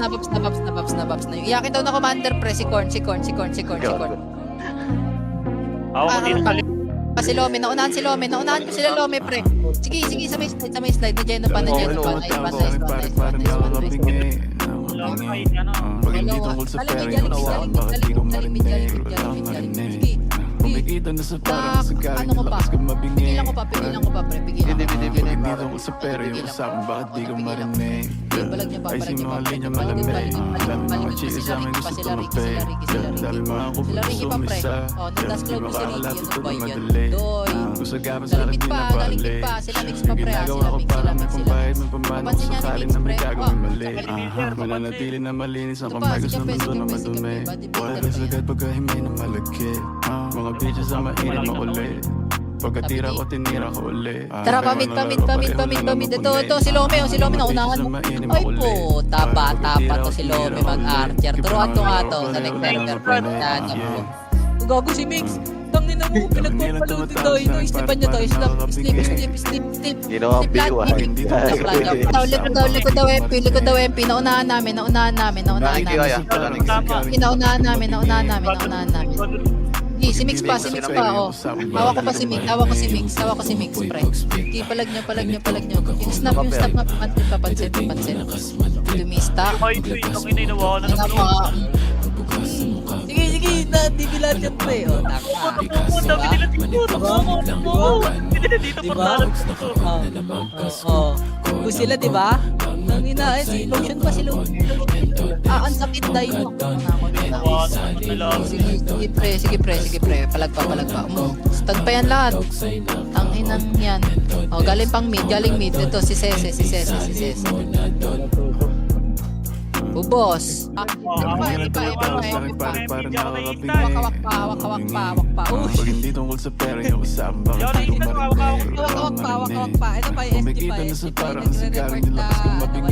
na yun. Iyakin daw na commander pre, si Corn. Ako ko dito sa likod. Si Lome, naunahan ko sila Lome pre. Sige, sa may slide, na Geno pa. Wala kahit ano. Pag hindi tungkol sa pera yung usapan, bakit di ko marinig? Kailangan marinig. Kumikita na sa parang sa galing, lakas ka mabingin. Pigilan ko pa pre, pigilan ko. Pag hindi tungkol sa pera yung usapan, bakit di ko marinig? Ay si mga linya malamig. Dami mga chika sa amin gusto tumapay. Dami mga kubos sumisa. Di makakalat ito na madali. Kung sa gabi sa akin di napali. Ginagawa ko para may pambayad, may pambano kung sakaling na may gagawin mali. Mananatili na malinis ang kamay ko sa mundo na madumi. Wala rin sagad pagka hindi na malaki. Mga bitches ang mainit makulit. Pagkatira ko, tinira ko ulit. Tara, pamit. Ito, si Lome, naunahan mo. Ay po, bata pa to si Lome mag-archer. Turuan to nga to sa next gago si Mix. Tangin na mo, pinagpapalo din tayo. Istipan nyo to, slip. Ginawa ang biwa. Likod daw MP. Naunahan namin. Si Mix pa, oh. Hawak ko si Mix, pre. Okay, palag nyo. Yung snap nga, papansin. Dumista. Ay, ang inainawa ko na Sige, dibilan yan, pre. O, dami nila dito paglalap. Kung sila, diba? Nangina, si Lotion pa si Lotion. Ang sakit dahil mo. Sige, pre. Palag pa. Stun pa yan lahat. Ang inan yan. O, galing mid. Ito, si Sese. Ubos. Hawak pa. Pag hindi tungkol sa pera yung usapan, bakit di ko marinig? Hawak pa. Ito pa yung SG pa. Kumikita na sa parang sa galing, lakas ka mabingin.